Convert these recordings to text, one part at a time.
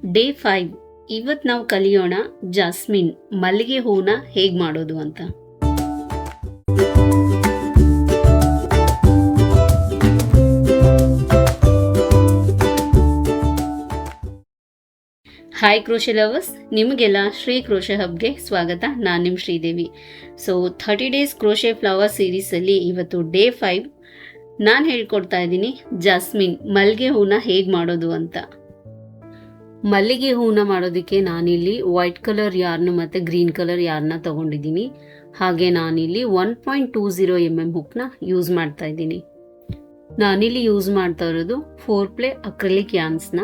Day 5 ಇವತ್ತು ನಾವು ಕಲಿಯೋಣ ಜಾಸ್ಮಿನ್ ಮಲ್ಲಿಗೆ ಹೂನ ಹೇಗೆ ಮಾಡೋದು ಅಂತ. ಹಾಯ್ ಕ್ರೋಶೆ ಲವರ್ಸ್, ನಿಮಗೆಲ್ಲ ಶ್ರೀ ಕ್ರೋಶೆ ಹಬ್ಗೆ ಸ್ವಾಗತ. ನಾನು ನಿಮ್ಮ Sridevi. So 30 days crochet flower ಸೀರೀಸಲ್ಲಿ ಇವತ್ತು ಡೇ 5 ನಾನು ಹೇಳ್ಕೊಡ್ತಾ ಇದ್ದೀನಿ ಜಾಸ್ಮಿನ್ ಮಲ್ಲಿಗೆ ಹೂನ ಹೇಗೆ ಮಾಡೋದು ಅಂತ. ಮಲ್ಲಿಗೆ ಹೂನ ಮಾಡೋದಕ್ಕೆ ನಾನಿಲ್ಲಿ ವೈಟ್ ಕಲರ್ ಯಾರ್ನ್ ಮತ್ತು ಗ್ರೀನ್ ಕಲರ್ ಯಾರ್ನ ತಗೊಂಡಿದ್ದೀನಿ. ಹಾಗೆ ನಾನಿಲ್ಲಿ 1.20 mm ಹುಕ್ನ ಯೂಸ್ ಮಾಡ್ತಾ ಇದ್ದೀನಿ. ನಾನಿಲ್ಲಿ ಯೂಸ್ ಮಾಡ್ತಾ ಇರೋದು 4 ಪ್ಲೇ ಅಕ್ರಿಲಿಕ್ ಯಾರ್ನ್ಸ್ನ.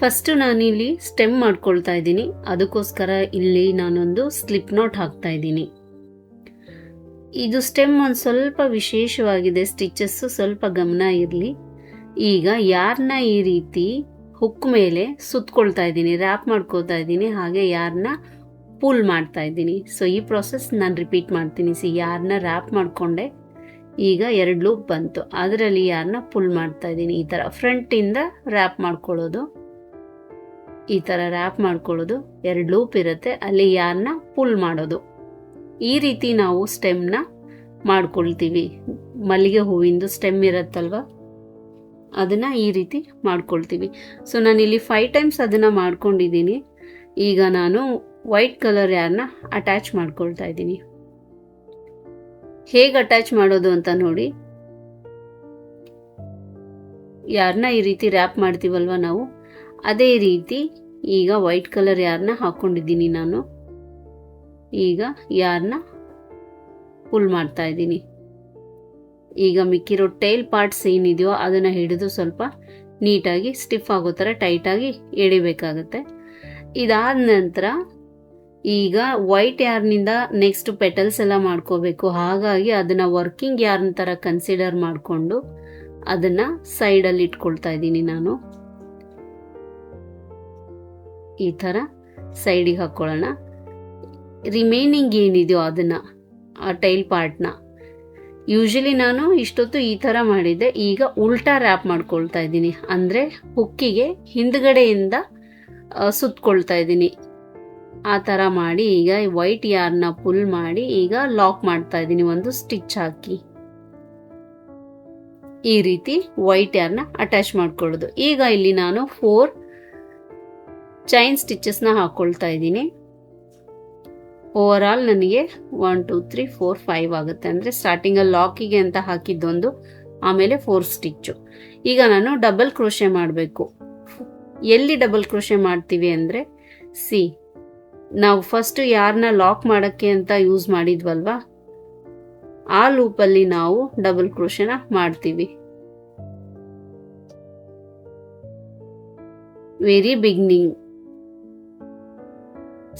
ಫಸ್ಟ್ ನಾನಿಲ್ಲಿ ಸ್ಟೆಮ್ ಮಾಡ್ಕೊಳ್ತಾ ಇದ್ದೀನಿ. ಅದಕ್ಕೋಸ್ಕರ ಇಲ್ಲಿ ನಾನೊಂದು ಸ್ಲಿಪ್ ನಾಟ್ ಹಾಕ್ತಾ ಇದ್ದೀನಿ. ಇದು ಸ್ಟೆಮ್ ಒಂದು ಸ್ವಲ್ಪ ವಿಶೇಷವಾಗಿದೆ, ಸ್ಟಿಚಸ್ ಸ್ವಲ್ಪ ಗಮನ ಇರಲಿ. ಈಗ ಯಾರ್ನ ಈ ರೀತಿ ಹುಕ್ ಮೇಲೆ ಸುತ್ಕೊಳ್ತಾ ಇದ್ದೀನಿ, ರ್ಯಾಪ್ ಮಾಡ್ಕೊಳ್ತಾ ಇದ್ದೀನಿ. ಹಾಗೆ ಯಾರ್ನ ಪುಲ್ ಮಾಡ್ತಾ ಇದ್ದೀನಿ. ಸೊ ಈ ಪ್ರಾಸೆಸ್ ನಾನು ರಿಪೀಟ್ ಮಾಡ್ತೀನಿ. ಯಾರ್ನ ರ್ಯಾಪ್ ಮಾಡಿಕೊಂಡೆ, ಈಗ 2 ಲೂಪ್ ಬಂತು, ಅದರಲ್ಲಿ ಯಾರ್ನ ಪುಲ್ ಮಾಡ್ತಾ ಇದ್ದೀನಿ. ಈ ಥರ ಫ್ರಂಟಿಂದ ರ್ಯಾಪ್ ಮಾಡ್ಕೊಳ್ಳೋದು, ಈ ಥರ ರ್ಯಾಪ್ ಮಾಡ್ಕೊಳ್ಳೋದು, 2 ಲೂಪ್ ಇರುತ್ತೆ, ಅಲ್ಲಿ ಯಾರ್ನ ಪುಲ್ ಮಾಡೋದು. ಈ ರೀತಿ ನಾವು ಸ್ಟೆಮ್ನ ಮಾಡ್ಕೊಳ್ತೀವಿ. ಮಲ್ಲಿಗೆ ಹೂವಿಂದು ಸ್ಟೆಮ್ ಇರುತ್ತಲ್ವ, ಅದನ್ನ ಈ ರೀತಿ ಮಾಡ್ಕೊಳ್ತೀವಿ. ಸೊ ನಾನಿಲ್ಲಿ 5 ಟೈಮ್ಸ್ ಅದನ್ನ ಮಾಡ್ಕೊಂಡಿದ್ದೀನಿ. ಈಗ ನಾನು ವೈಟ್ ಕಲರ್ ಯಾರ್ನ ಅಟ್ಯಾಚ್ ಮಾಡ್ಕೊಳ್ತಾ ಇದ್ದೀನಿ. ಹೇಗೆ ಅಟ್ಯಾಚ್ ಮಾಡೋದು ಅಂತ ನೋಡಿ. ಯಾರ್ನ ಈ ರೀತಿ ರ್ಯಾಪ್ ಮಾಡ್ತೀವಲ್ವ ನಾವು, ಅದೇ ರೀತಿ ಈಗ ವೈಟ್ ಕಲರ್ ಯಾರ್ನ ಹಾಕೊಂಡಿದ್ದೀನಿ ನಾನು. ಈಗ ಯಾರ್ನ ಪುಲ್ ಮಾಡ್ತಾ ಇದ್ದೀನಿ. ಈಗ ಮಿಕ್ಕಿರೋ ಟೈಲ್ ಪಾರ್ಟ್ಸ್ ಏನಿದೆಯೋ ಅದನ್ನ ಹಿಡಿದು ಸ್ವಲ್ಪ ನೀಟಾಗಿ ಸ್ಟಿಫ್ ಆಗೋ ಥರ ಟೈಟಾಗಿ ಎಳಿಬೇಕಾಗತ್ತೆ. ಇದಾದ ನಂತರ ಈಗ ವೈಟ್ ಯಾರ್ನಿಂದ ನೆಕ್ಸ್ಟ್ ಪೆಟಲ್ಸ್ ಎಲ್ಲ ಮಾಡ್ಕೋಬೇಕು. ಹಾಗಾಗಿ ಅದನ್ನ ವರ್ಕಿಂಗ್ ಯಾರ್ನ್ ಥರ ಕನ್ಸಿಡರ್ ಮಾಡಿಕೊಂಡು ಅದನ್ನ ಸೈಡಲ್ಲಿ ಇಟ್ಕೊಳ್ತಾ ಇದ್ದೀನಿ ನಾನು. ಈ ಥರ ಸೈಡಿಗೆ ಹಾಕ್ಕೊಳ್ಳೋಣ. ರಿಮೈನಿಂಗ್ ಏನಿದೆಯೋ ಅದನ್ನ, ಆ ಟೈಲ್ ಪಾರ್ಟ್ನ ಯೂಶಲಿ ನಾನು ಇಷ್ಟೊತ್ತು ಈ ಥರ ಮಾಡಿದ್ದೆ. ಈಗ ಉಲ್ಟಾ ರ್ಯಾಪ್ ಮಾಡ್ಕೊಳ್ತಾ ಇದ್ದೀನಿ, ಅಂದರೆ ಹುಕ್ಕಿಗೆ ಹಿಂದ್ಗಡೆಯಿಂದ ಸುತ್ಕೊಳ್ತಾ ಇದ್ದೀನಿ. ಆ ಥರ ಮಾಡಿ ಈಗ ವೈಟ್ ಯಾರ್ನ ಪುಲ್ ಮಾಡಿ ಈಗ ಲಾಕ್ ಮಾಡ್ತಾ ಇದ್ದೀನಿ, ಒಂದು ಸ್ಟಿಚ್ ಹಾಕಿ. ಈ ರೀತಿ ವೈಟ್ ಯಾರ್ನ ಅಟ್ಯಾಚ್ ಮಾಡ್ಕೊಳ್ಳೋದು. ಈಗ ಇಲ್ಲಿ ನಾನು 4 ಚೈನ್ ಸ್ಟಿಚಸ್ನ ಹಾಕೊಳ್ತಾ ಇದ್ದೀನಿ. ಓವರ್ ಆಲ್ ನನಗೆ 1 2 3 4 5 ಆಗುತ್ತೆ. ಅಂದರೆ ಸ್ಟಾರ್ಟಿಂಗಲ್ಲಿ ಲಾಕಿಗೆ ಅಂತ ಹಾಕಿದ್ದೊಂದು, ಆಮೇಲೆ 4 ಸ್ಟಿಚ್ಚು. ಈಗ ನಾನು ಡಬಲ್ ಕ್ರೋಶೆ ಮಾಡಬೇಕು. ಎಲ್ಲಿ ಡಬಲ್ ಕ್ರೋಶೆ ಮಾಡ್ತೀವಿ ಅಂದರೆ, ನಾವು ಫಸ್ಟ್ ಯಾರನ್ನ ಲಾಕ್ ಮಾಡೋಕ್ಕೆ ಅಂತ ಯೂಸ್ ಮಾಡಿದ್ವಲ್ವಾ, ಆ ಲೂಪಲ್ಲಿ ನಾವು ಡಬಲ್ ಕ್ರೋಶೆನ ಮಾಡ್ತೀವಿ. ವೆರಿ ಬಿಗಿನಿಂಗ್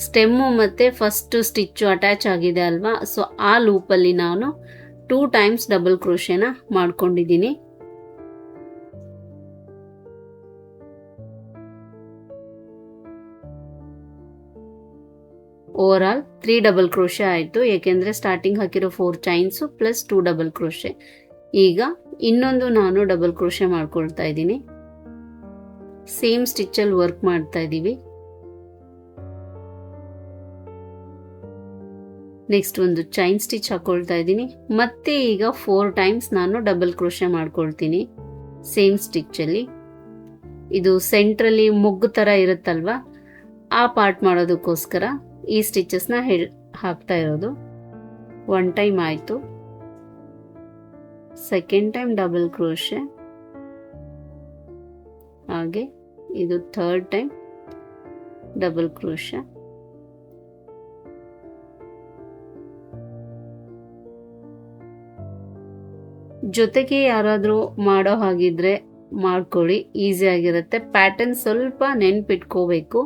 ಸ್ಟೆಮ್ಮು ಮತ್ತೆ ಫಸ್ಟ್ ಸ್ಟಿಚ್ಚು ಅಟ್ಯಾಚ್ ಆಗಿದೆ ಅಲ್ವಾ, ಸೊ ಆ ಲೂಪಲ್ಲಿ ನಾನು 2 ಟೈಮ್ಸ್ ಡಬಲ್ ಕ್ರೋಶೆನ ಮಾಡ್ಕೊಂಡಿದ್ದೀನಿ. ಓವರ್ ಆಲ್ 3 ಡಬಲ್ ಕ್ರೋಶೆ ಆಯಿತು, ಏಕೆಂದರೆ ಸ್ಟಾರ್ಟಿಂಗ್ ಹಾಕಿರೋ 4 ಚೈನ್ಸು ಪ್ಲಸ್ 2 ಡಬಲ್ ಕ್ರೋಶೆ. ಈಗ ಇನ್ನೊಂದು ನಾನು ಡಬಲ್ ಕ್ರೋಶೆ ಮಾಡ್ಕೊಳ್ತಾ ಇದ್ದೀನಿ. ಸೇಮ್ ಸ್ಟಿಚ್ಚಲ್ಲಿ ವರ್ಕ್ ಮಾಡ್ತಾ ಇದ್ದೀವಿ. ನೆಕ್ಸ್ಟ್ ಒಂದು ಚೈನ್ ಸ್ಟಿಚ್ ಹಾಕೊಳ್ತಾ ಇದ್ದೀನಿ. ಮತ್ತೆ ಈಗ 4 ಟೈಮ್ಸ್ ನಾನು ಡಬಲ್ ಕ್ರೋಶೆ ಮಾಡ್ಕೊಳ್ತೀನಿ ಸೇಮ್ ಸ್ಟಿಚ್ಚಲ್ಲಿ. ಇದು ಸೆಂಟ್ರಲ್ಲಿ ಮೊಗ್ಗು ಥರ ಇರುತ್ತಲ್ವ, ಆ ಪಾರ್ಟ್ ಮಾಡೋದಕ್ಕೋಸ್ಕರ ಈ ಸ್ಟಿಚಸ್ನ ಹಾಕ್ತಾ ಇರೋದು. 1 ಟೈಮ್ ಆಯಿತು, ಸೆಕೆಂಡ್ ಟೈಮ್ ಡಬಲ್ ಕ್ರೋಶೆ, ಹಾಗೆ ಇದು 3rd ಟೈಮ್ ಡಬಲ್ ಕ್ರೋಶೆ. ಜೊತೆಗೆ ಯಾರಾದರೂ ಮಾಡೋ ಹಾಗಿದ್ರೆ ಮಾಡ್ಕೊಳ್ಳಿ, ಈಸಿ ಆಗಿರುತ್ತೆ. ಪ್ಯಾಟರ್ನ್ ಸ್ವಲ್ಪ ನೆನ್ಪಿಟ್ಕೋಬೇಕು,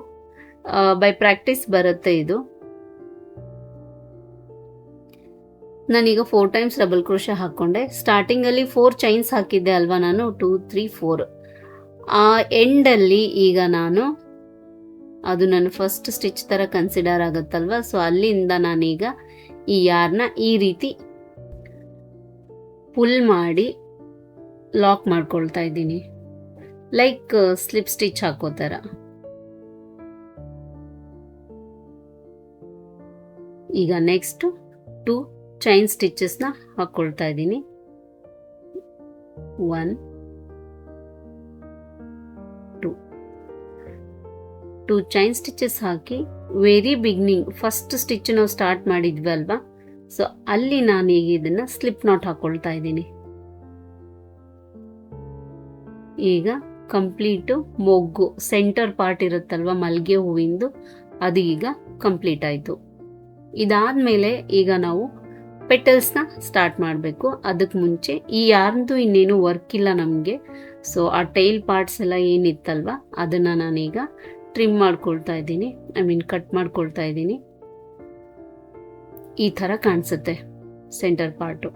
ಬೈ ಪ್ರಾಕ್ಟೀಸ್ ಬರುತ್ತೆ ಇದು. ನಾನೀಗ 4 ಟೈಮ್ಸ್ ಡಬಲ್ ಕ್ರೋಶೆ ಹಾಕ್ಕೊಂಡೆ. ಸ್ಟಾರ್ಟಿಂಗಲ್ಲಿ 4 ಚೈನ್ಸ್ ಹಾಕಿದ್ದೆ ಅಲ್ವಾ ನಾನು, 2 3 4. ಆ ಎಂಡಲ್ಲಿ ಈಗ ನಾನು, ಅದು ನನ್ನ ಫಸ್ಟ್ ಸ್ಟಿಚ್ ಥರ ಕನ್ಸಿಡರ್ ಆಗುತ್ತಲ್ವ, ಸೊ ಅಲ್ಲಿಂದ ನಾನೀಗ ಈ ಯಾರ್ನ ಈ ರೀತಿ ಪುಲ್ ಮಾಡಿ ಲಾಕ್ ಮಾಡ್ಕೊಳ್ತಾ ಇದ್ದೀನಿ. ಲೈಕ್ ಸ್ಲಿಪ್ ಸ್ಟಿಚ್ ಹಾಕೋ ಥರ. ಈಗ ನೆಕ್ಸ್ಟ್ 2 ಚೈನ್ ಸ್ಟಿಚಸ್ನ ಹಾಕ್ಕೊಳ್ತಾ ಇದ್ದೀನಿ. 1 2 ಚೈನ್ ಸ್ಟಿಚಸ್ ಹಾಕಿ ವೆರಿ ಬಿಗಿನಿಂಗ್ ಫಸ್ಟ್ ಸ್ಟಿಚ್ ನಾವು ಸ್ಟಾರ್ಟ್ ಮಾಡಿದ್ವಿ ಅಲ್ವಾ, ಸೊ ಅಲ್ಲಿ ನಾನು ಈಗ ಇದನ್ನ ಸ್ಲಿಪ್ ನಾಟ್ ಹಾಕೊಳ್ತಾ ಇದ್ದೀನಿ. ಈಗ ಕಂಪ್ಲೀಟು ಮೊಗ್ಗು ಸೆಂಟರ್ ಪಾರ್ಟ್ ಇರುತ್ತಲ್ವ ಮಲ್ಗೆ ಹೂವಿಂದು, ಅದು ಈಗ ಕಂಪ್ಲೀಟ್ ಆಯಿತು. ಇದಾದ್ಮೇಲೆ ಈಗ ನಾವು ಪೆಟಲ್ಸ್ನ ಸ್ಟಾರ್ಟ್ ಮಾಡಬೇಕು. ಅದಕ್ಕೆ ಮುಂಚೆ ಈ ಯಾರ್ದು ಇನ್ನೇನು ವರ್ಕ್ ಇಲ್ಲ ನಮಗೆ, ಸೊ ಆ ಟೈಲ್ ಪಾರ್ಟ್ಸ್ ಎಲ್ಲ ಏನಿತ್ತಲ್ವ ಅದನ್ನ ನಾನೀಗ ಟ್ರಿಮ್ ಮಾಡ್ಕೊಳ್ತಾ ಇದ್ದೀನಿ, ಕಟ್ ಮಾಡ್ಕೊಳ್ತಾ ಇದ್ದೀನಿ. ಈ ಥರ ಕಾಣಿಸುತ್ತೆ ಸೆಂಟರ್ ಪಾರ್ಟು.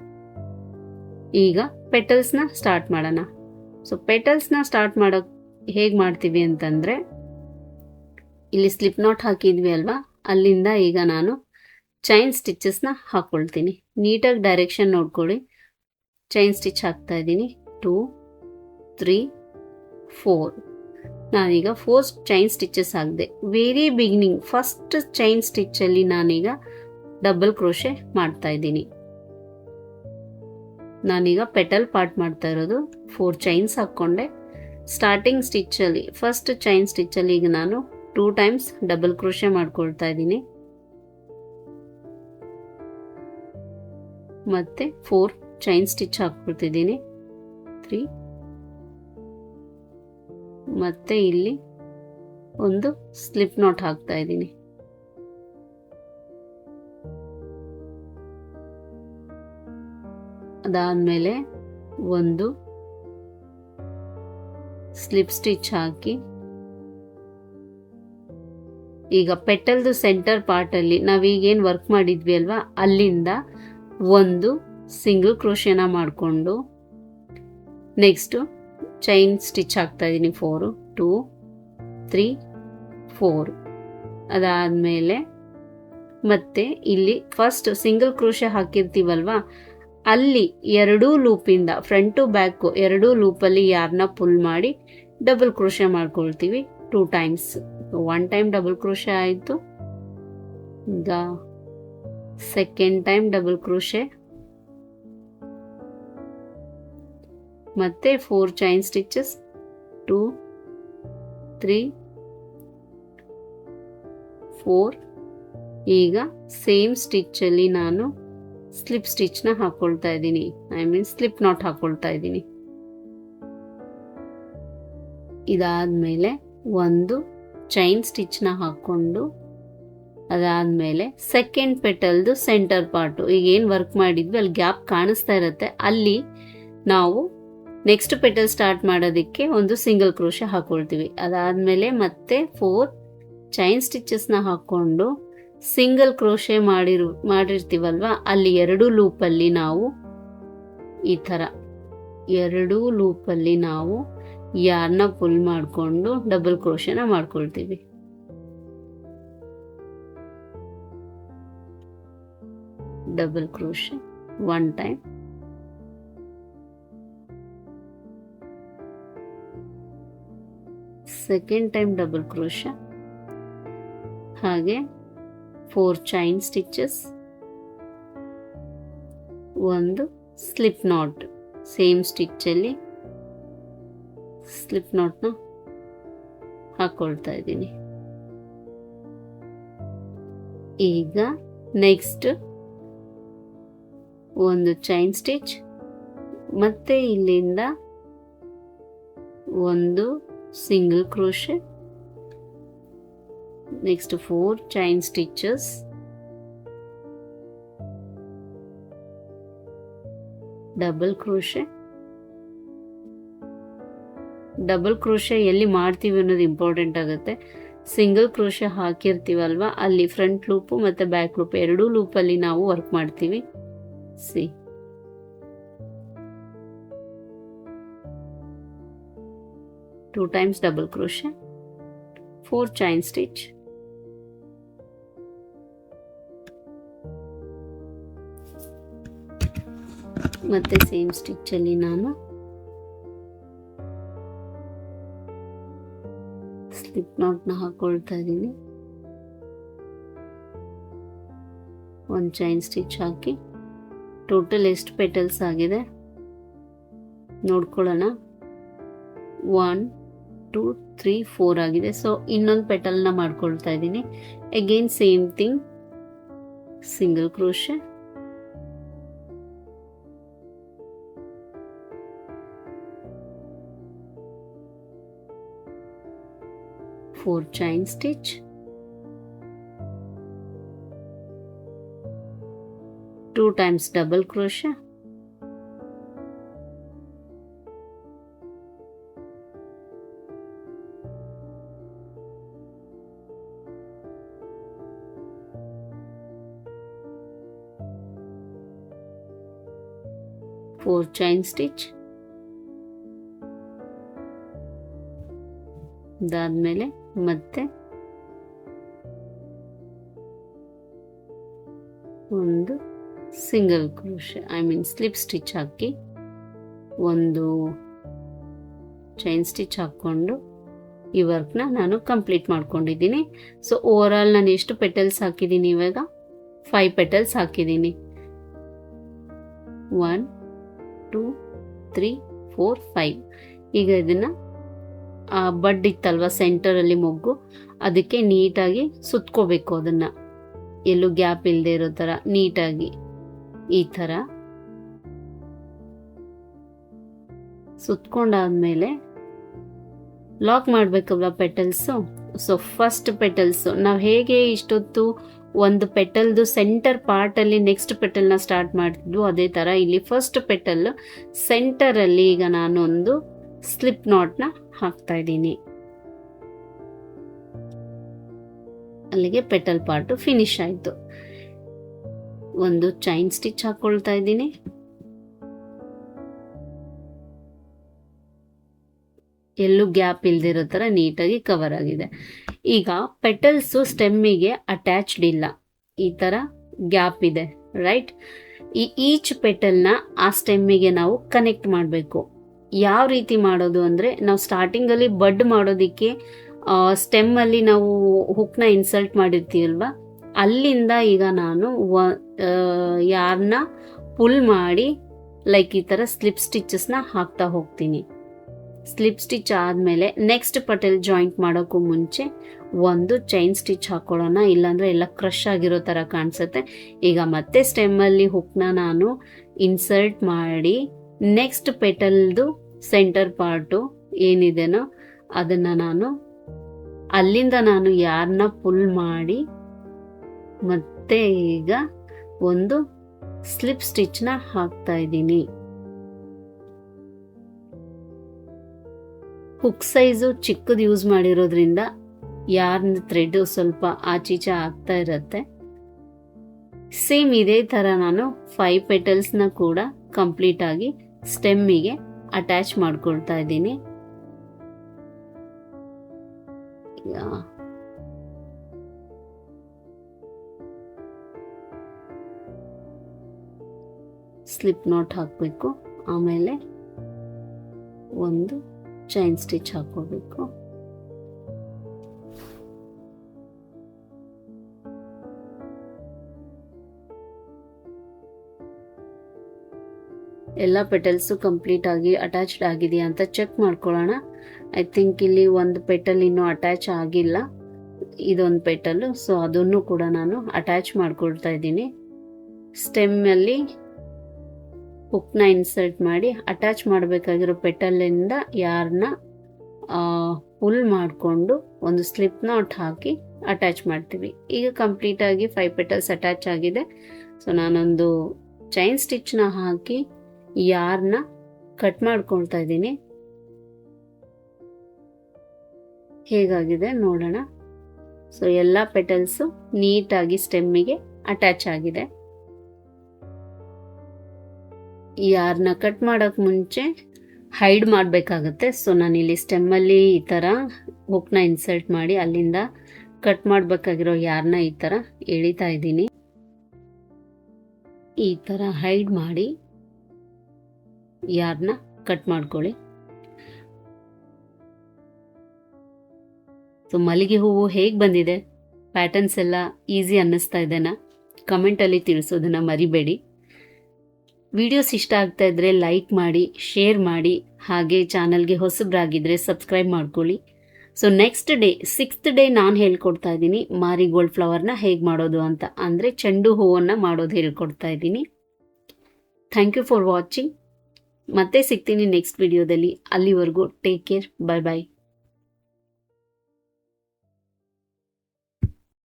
ಈಗ ಪೆಟಲ್ಸ್ನ ಸ್ಟಾರ್ಟ್ ಮಾಡೋಣ. ಸೊ ಪೆಟಲ್ಸ್ನ ಸ್ಟಾರ್ಟ್ ಮಾಡೋಕೆ ಹೇಗೆ ಮಾಡ್ತೀವಿ ಅಂತಂದರೆ, ಇಲ್ಲಿ ಸ್ಲಿಪ್ ನಾಟ್ ಹಾಕಿದ್ವಿ ಅಲ್ವಾ, ಅಲ್ಲಿಂದ ಈಗ ನಾನು ಚೈನ್ ಸ್ಟಿಚಸ್ನ ಹಾಕ್ಕೊಳ್ತೀನಿ. ನೀಟಾಗಿ ಡೈರೆಕ್ಷನ್ ನೋಡ್ಕೊಳ್ಳಿ. ಚೈನ್ ಸ್ಟಿಚ್ ಹಾಕ್ತಾ ಇದ್ದೀನಿ. 2 3 4 ನಾನೀಗ 4 ಚೈನ್ ಸ್ಟಿಚಸ್ ಹಾಕಿದೆ. ವೆರಿ ಬಿಗಿನಿಂಗ್ ಫಸ್ಟ್ ಚೈನ್ ಸ್ಟಿಚ್ಚಲ್ಲಿ ನಾನೀಗ ಡಬಲ್ ಕ್ರೋಶೆ ಮಾಡ್ತಾ ಇದ್ದೀನಿ. ನಾನೀಗ ಪೆಟಲ್ ಪಾರ್ಟ್ ಮಾಡ್ತಾ ಇರೋದು. 4 ಚೈನ್ಸ್ ಹಾಕ್ಕೊಂಡೆ. ಸ್ಟಾರ್ಟಿಂಗ್ ಸ್ಟಿಚ್ಚಲ್ಲಿ ಫಸ್ಟ್ ಚೈನ್ ಸ್ಟಿಚ್ಚಲ್ಲಿ ಈಗ ನಾನು 2 ಟೈಮ್ಸ್ ಡಬಲ್ ಕ್ರೋಶೆ ಮಾಡ್ಕೊಳ್ತಾ ಇದ್ದೀನಿ. ಮತ್ತೆ 4 ಚೈನ್ ಸ್ಟಿಚ್ ಹಾಕ್ಕೊಳ್ತಿದ್ದೀನಿ. 3 ಮತ್ತೆ ಇಲ್ಲಿ ಒಂದು ಸ್ಲಿಪ್ ನಾಟ್ ಹಾಕ್ತಾ ಇದ್ದೀನಿ. ಅದಾದ್ಮೇಲೆ ಒಂದು ಸ್ಲಿಪ್ ಸ್ಟಿಚ್ ಹಾಕಿ ಈಗ ಪೆಟಲ್ದು ಸೆಂಟರ್ ಪಾರ್ಟ್ ಅಲ್ಲಿ ನಾವೀಗೇನು ವರ್ಕ್ ಮಾಡಿದ್ವಿ ಅಲ್ವಾ, ಅಲ್ಲಿಂದ ಒಂದು ಸಿಂಗಲ್ ಕ್ರೋಶೆನ ಮಾಡಿಕೊಂಡು ನೆಕ್ಸ್ಟು ಚೈನ್ ಸ್ಟಿಚ್ ಹಾಕ್ತಾ ಇದ್ದೀನಿ. 4 2 3 4 ಅದಾದಮೇಲೆ ಮತ್ತೆ ಇಲ್ಲಿ ಫಸ್ಟ್ ಸಿಂಗಲ್ ಕ್ರೋಶೆ ಹಾಕಿರ್ತೀವಲ್ವಾ, ಅಲ್ಲಿ 2 ಲೂಪಿಂದ ಫ್ರಂಟ್ ಟು ಬ್ಯಾಕ್ 2 ಲೂಪಲ್ಲಿ ಯಾರನ್ನ ಪುಲ್ ಮಾಡಿ ಡಬಲ್ ಕ್ರೋಶೆ ಮಾಡ್ಕೊಳ್ತೀವಿ 2 ಟೈಮ್ಸ್. 1 ಟೈಮ್ ಡಬಲ್ ಕ್ರೋಶೆ ಆಯಿತು. ಈಗ ಸೆಕೆಂಡ್ ಟೈಮ್ ಡಬಲ್ ಕ್ರೋಶೆ, ಮತ್ತೆ 4 ಚೈನ್ ಸ್ಟಿಚಸ್ 2 3 4. ಈಗ ಸೇಮ್ ಸ್ಟಿಚ್ಚಲ್ಲಿ ನಾನು ಸ್ಲಿಪ್ ಸ್ಟಿಚ್ನ ಹಾಕೊಳ್ತಾ ಇದ್ದೀನಿ, ಸ್ಲಿಪ್ ನಾಟ್ ಹಾಕೊಳ್ತಾ ಇದ್ದೀನಿ. ಇದಾದ್ಮೇಲೆ ಒಂದು ಚೈನ್ ಸ್ಟಿಚ್ನ ಹಾಕೊಂಡು ಅದಾದ್ಮೇಲೆ ಸೆಕೆಂಡ್ ಪೆಟಲ್ದು ಸೆಂಟರ್ ಪಾರ್ಟು ಈಗ ಏನು ವರ್ಕ್ ಮಾಡಿದ್ವಿ ಅಲ್ಲಿ ಗ್ಯಾಪ್ ಕಾಣಿಸ್ತಾ ಇರುತ್ತೆ, ಅಲ್ಲಿ ನಾವು ನೆಕ್ಸ್ಟ್ ಪೆಟಲ್ ಸ್ಟಾರ್ಟ್ ಮಾಡೋದಕ್ಕೆ ಒಂದು ಸಿಂಗಲ್ ಕ್ರೋಶೆ ಹಾಕೊಳ್ತೀವಿ. ಅದಾದ್ಮೇಲೆ ಮತ್ತೆ 4 ಚೈನ್ ಸ್ಟಿಚಸ್ನ ಹಾಕೊಂಡು ಸಿಂಗಲ್ ಕ್ರೋಶೆ ಮಾಡಿರ್ತೀವಲ್ವಾ, ಅಲ್ಲಿ 2 ಲೂಪಲ್ಲಿ ನಾವು ಈ ಥರ 2 ಲೂಪಲ್ಲಿ ನಾವು ಯಾರನ್ನ ಪುಲ್ ಮಾಡಿಕೊಂಡು ಡಬಲ್ ಕ್ರೋಶೆನ ಮಾಡ್ಕೊಳ್ತೀವಿ. Double crochet 1 time, second time double crochet, ಹಾಗೆ 4 ಚೈನ್ ಸ್ಟಿಚಸ್, ಒಂದು ಸ್ಲಿಪ್ ನಾಟ್ ಸೇಮ್ ಸ್ಟಿಚ್ಚಲ್ಲಿ ಸ್ಲಿಪ್ ನಾಟ್ನ ಹಾಕೊಳ್ತಾ ಇದ್ದೀನಿ. ಈಗ ನೆಕ್ಸ್ಟ್ ಒಂದು ಚೈನ್ ಸ್ಟಿಚ್, ಮತ್ತೆ ಇಲ್ಲಿಂದ ಒಂದು single crochet, next 4 chain stitches, double crochet. Double crochet ಎಲ್ಲಿ ಮಾಡ್ತೀವಿ ಅನ್ನೋದು ಇಂಪಾರ್ಟೆಂಟ್ ಆಗುತ್ತೆ. ಸಿಂಗಲ್ ಕ್ರೋಶೆ ಹಾಕಿರ್ತೀವಲ್ವಾ, ಅಲ್ಲಿ ಫ್ರಂಟ್ ಲೂಪು ಮತ್ತು ಬ್ಯಾಕ್ ಲೂಪ್ 2 ಲೂಪಲ್ಲಿ ನಾವು ವರ್ಕ್ ಮಾಡ್ತೀವಿ. C 2 times double crochet, 4 chain stitch, ಮತ್ತೆ ಸೇಮ್ ಸ್ಟಿಚ್ಚಲ್ಲಿ ನಾನು ಸ್ಲಿಪ್ ನಾಟ್ನ ಹಾಕೊಳ್ತಾ ಇದ್ದೀನಿ. ಒಂದು ಚೈನ್ ಸ್ಟಿಚ್ ಹಾಕಿ ಟೋಟಲ್ ಎಷ್ಟು ಪೆಟಲ್ಸ್ ಆಗಿದೆ ನೋಡ್ಕೊಳ್ಳೋಣ. 1 2 3 4 ಆಗಿದೆ. ಸೊ ಇನ್ನೊಂದು ಪೆಟಲ್ನ ಮಾಡ್ಕೊಳ್ತಾ ಇದ್ದೀನಿ. Again same thing, single crochet, four chain stitch, 2 times double crochet, four chain stitch, ಅದಾದ್ಮೇಲೆ ಮತ್ತೆ ಒಂದು ಸಿಂಗಲ್ ಕ್ರೋಶೆ ಸ್ಲಿಪ್ ಸ್ಟಿಚ್ ಹಾಕಿ ಒಂದು ಚೈನ್ ಸ್ಟಿಚ್ ಹಾಕ್ಕೊಂಡು ಈ ವರ್ಕ್ನ ನಾನು ಕಂಪ್ಲೀಟ್ ಮಾಡ್ಕೊಂಡಿದ್ದೀನಿ. ಸೊ ಓವರ್ ಆಲ್ ನಾನು ಎಷ್ಟು ಪೆಟಲ್ಸ್ ಹಾಕಿದ್ದೀನಿ ಇವಾಗ 5 ಪೆಟಲ್ಸ್ ಹಾಕಿದ್ದೀನಿ. 1 2 3 4 5. ಈಗ ಇದನ್ನ ಬಡ್ ಇತ್ತಲ್ವ ಸೆಂಟರಲ್ಲಿ ಮೊಗ್ಗು, ಅದಕ್ಕೆ ನೀಟಾಗಿ ಸುತ್ಕೋಬೇಕು. ಅದನ್ನ ಎಲ್ಲೂ ಗ್ಯಾಪ್ ಇಲ್ಲದೆ ಇರೋ ತರ ನೀಟಾಗಿ ಈ ತರ ಸುತ್ಕೊಂಡಾದ್ಮೇಲೆ ಲಾಕ್ ಮಾಡ್ಬೇಕಲ್ವ ಪೆಟಲ್ಸು. ಸೊ ಫಸ್ಟ್ ಪೆಟಲ್ಸು ನಾವು ಹೇಗೆ ಇಷ್ಟೊತ್ತು ಒಂದು ಪೆಟಲ್ದು ಸೆಂಟರ್ ಪಾರ್ಟ್ ಅಲ್ಲಿ ನೆಕ್ಸ್ಟ್ ಪೆಟಲ್ನ ಸ್ಟಾರ್ಟ್ ಮಾಡ್ತಿದ್ವು, ಅದೇ ತರ ಇಲ್ಲಿ ಫಸ್ಟ್ ಪೆಟಲ್ ಸೆಂಟರ್ ಅಲ್ಲಿ ಈಗ ನಾನು ಒಂದು ಸ್ಲಿಪ್ ನಾಟ್ನ ಹಾಕ್ತಾ ಇದ್ದೀನಿ. ಅಲ್ಲಿಗೆ ಪೆಟಲ್ ಪಾರ್ಟ್ ಫಿನಿಶ್ ಆಯ್ತು. ಒಂದು ಚೈನ್ ಸ್ಟಿಚ್ ಹಾಕೊಳ್ತಾ ಇದ್ದೀನಿ. ಎಲ್ಲೂ ಗ್ಯಾಪ್ ಇಲ್ದಿರೋ ತರ ನೀಟಾಗಿ ಕವರ್ ಆಗಿದೆ. ಈಗ ಪೆಟಲ್ಸು ಸ್ಟೆಮ್ಮಿಗೆ ಅಟ್ಯಾಚ್ಡ್ ಇಲ್ಲ, ಈ ತರ ಗ್ಯಾಪ್ ಇದೆ ರೈಟ್. ಈಚ್ ಪೆಟಲ್ನ ಆ ಸ್ಟೆಮ್ಮಿಗೆ ನಾವು ಕನೆಕ್ಟ್ ಮಾಡಬೇಕು. ಯಾವ ರೀತಿ ಮಾಡೋದು ಅಂದರೆ, ನಾವು ಸ್ಟಾರ್ಟಿಂಗಲ್ಲಿ ಬಡ್ ಮಾಡೋದಕ್ಕೆ ಸ್ಟೆಮ್ಮಲ್ಲಿ ನಾವು ಹುಕ್ನ ಇನ್ಸರ್ಟ್ ಮಾಡಿರ್ತೀವಲ್ವ, ಅಲ್ಲಿಂದ ಈಗ ನಾನು ಯಾರನ್ನ ಪುಲ್ ಮಾಡಿ ಲೈಕ್ ಈ ಥರ ಸ್ಲಿಪ್ ಸ್ಟಿಚಸ್ನ ಹಾಕ್ತಾ ಹೋಗ್ತೀನಿ. ಸ್ಲಿಪ್ ಸ್ಟಿಚ್ ಆದಮೇಲೆ ನೆಕ್ಸ್ಟ್ ಪೆಟಲ್ ಜಾಯಿಂಟ್ ಮಾಡೋಕ್ಕೂ ಮುಂಚೆ ಒಂದು ಚೈನ್ ಸ್ಟಿಚ್ ಹಾಕೊಳ್ಳೋಣ, ಇಲ್ಲಾಂದ್ರೆ ಎಲ್ಲ ಕ್ರಶ್ ಆಗಿರೋ ಥರ ಕಾಣಿಸುತ್ತೆ. ಈಗ ಮತ್ತೆ ಸ್ಟೆಮ್ಮಲ್ಲಿ ಹುಕ್ನ ನಾನು ಇನ್ಸರ್ಟ್ ಮಾಡಿ ನೆಕ್ಸ್ಟ್ ಪೆಟಲ್ದು ಸೆಂಟರ್ ಪಾರ್ಟು ಏನಿದೆನೋ ಅದನ್ನ ನಾನು ಅಲ್ಲಿಂದ ನಾನು ಯಾರನ್ನ ಪುಲ್ ಮಾಡಿ ಮತ್ತೆ ಈಗ ಒಂದು ಸ್ಲಿಪ್ ಸ್ಟಿಚ್ನ ಹಾಕ್ತಾ ಇದ್ದೀನಿ. ಹುಕ್ ಸೈಜು ಚಿಕ್ಕದು ಯೂಸ್ ಮಾಡಿರೋದ್ರಿಂದ ಯಾರ್ನ ಥ್ರೆಡ್ ಸ್ವಲ್ಪ ಆಚೀಚೆ ಆಗ್ತಾ ಇರತ್ತೆ. ಸೇಮ್ ಇದೇ ತರ ನಾನು 5 ಪೆಟಲ್ಸ್ನ ಕೂಡ ಕಂಪ್ಲೀಟ್ ಆಗಿ ಸ್ಟೆಮ್ಮಿಗೆ ಅಟ್ಯಾಚ್ ಮಾಡ್ಕೊಳ್ತಾ ಇದ್ದೀನಿ. ಸ್ಲಿಪ್ ನಾಟ್ ಹಾಕಬೇಕು, ಆಮೇಲೆ ಒಂದು ಚೈನ್ ಸ್ಟಿಚ್ ಹಾಕೋಬೇಕು. ಎಲ್ಲ ಪೆಟಲ್ಸು ಕಂಪ್ಲೀಟ್ ಆಗಿ ಅಟ್ಯಾಚ್ಡ್ ಆಗಿದೆಯಾ ಅಂತ ಚೆಕ್ ಮಾಡ್ಕೊಳ್ಳೋಣ. ಐ ಥಿಂಕ್ ಇಲ್ಲಿ ಒಂದು ಪೆಟಲ್ ಇನ್ನೂ ಅಟ್ಯಾಚ್ ಆಗಿಲ್ಲ, ಇದೊಂದು ಪೆಟಲ್. ಸೊ ಅದನ್ನು ಕೂಡ ನಾನು ಅಟ್ಯಾಚ್ ಮಾಡ್ಕೊಳ್ತಾ ಇದ್ದೀನಿ. ಸ್ಟೆಮ್ಮಲ್ಲಿ ಹುಕ್ನ ಇನ್ಸರ್ಟ್ ಮಾಡಿ ಅಟ್ಯಾಚ್ ಮಾಡಬೇಕಾಗಿರೋ ಪೆಟಲಿಂದ ಯಾರನ್ನ ಪುಲ್ ಮಾಡಿಕೊಂಡು ಒಂದು ಸ್ಲಿಪ್ ನಾಟ್ ಹಾಕಿ ಅಟ್ಯಾಚ್ ಮಾಡ್ತೀವಿ. ಈಗ ಕಂಪ್ಲೀಟ್ ಆಗಿ 5 ಪೆಟಲ್ಸ್ ಅಟ್ಯಾಚ್ ಆಗಿದೆ. ಸೊ ನಾನೊಂದು ಚೈನ್ ಸ್ಟಿಚ್ನ ಹಾಕಿ ಯಾರನ್ನ ಕಟ್ ಮಾಡ್ಕೊಳ್ತಾ ಇದ್ದೀನಿ. ಹೇಗಾಗಿದೆ ನೋಡೋಣ. ಸೊ ಎಲ್ಲ ಪೆಟಲ್ಸು ನೀಟಾಗಿ ಸ್ಟೆಮ್ಮಿಗೆ ಅಟ್ಯಾಚ್ ಆಗಿದೆ. ಯಾರನ್ನ ಕಟ್ ಮಾಡಕ್ ಮುಂಚೆ ಹೈಡ್ ಮಾಡಬೇಕಾಗತ್ತೆ. ಸೊ ನಾನಿಲ್ಲಿ ಸ್ಟೆಮ್ಮಲ್ಲಿ ಈ ಥರ ಹುಕ್ನ ಇನ್ಸರ್ಟ್ ಮಾಡಿ ಅಲ್ಲಿಂದ ಕಟ್ ಮಾಡಬೇಕಾಗಿರೋ ಯಾರನ್ನ ಈ ಥರ ಎಳಿತಾ ಇದ್ದೀನಿ. ಈ ಥರ ಹೈಡ್ ಮಾಡಿ ಯಾರನ್ನ ಕಟ್ ಮಾಡ್ಕೊಳ್ಳಿ. ಸೊ ಮಲ್ಲಿಗೆ ಹೂವು ಹೇಗೆ ಬಂದಿದೆ, ಪ್ಯಾಟರ್ನ್ಸ್ ಎಲ್ಲ ಈಸಿ ಅನ್ನಿಸ್ತಾ ಇದೆನಾ? ಕಮೆಂಟಲ್ಲಿ ತಿಳಿಸೋದನ್ನು ಮರಿಬೇಡಿ. ವಿಡಿಯೋಸ್ ಇಷ್ಟ ಆಗ್ತಾ ಇದ್ದರೆ ಲೈಕ್ ಮಾಡಿ, ಶೇರ್ ಮಾಡಿ, ಹಾಗೆ ಚಾನಲ್ಗೆ ಹೊಸಬ್ರಾಗಿದ್ದರೆ ಸಬ್ಸ್ಕ್ರೈಬ್ ಮಾಡ್ಕೊಳ್ಳಿ. So next day 6th day ನಾನು ಹೇಳ್ಕೊಡ್ತಾ ಇದ್ದೀನಿ ಮಾರಿಗೋಲ್ಡ್ ಫ್ಲವರ್ನ ಹೇಗೆ ಮಾಡೋದು ಅಂತ, ಅಂದರೆ ಚೆಂಡು ಹೂವನ್ನು ಮಾಡೋದು ಹೇಳ್ಕೊಡ್ತಾ ಇದ್ದೀನಿ. Thank you for watching. ಮತ್ತೆ ಸಿಗ್ತೀನಿ ನೆಕ್ಸ್ಟ್ ವಿಡಿಯೋದಲ್ಲಿ. ಅಲ್ಲಿವರೆಗೂ ಟೇಕ್ ಕೇರ್. ಬಾಯ್ ಬಾಯ್.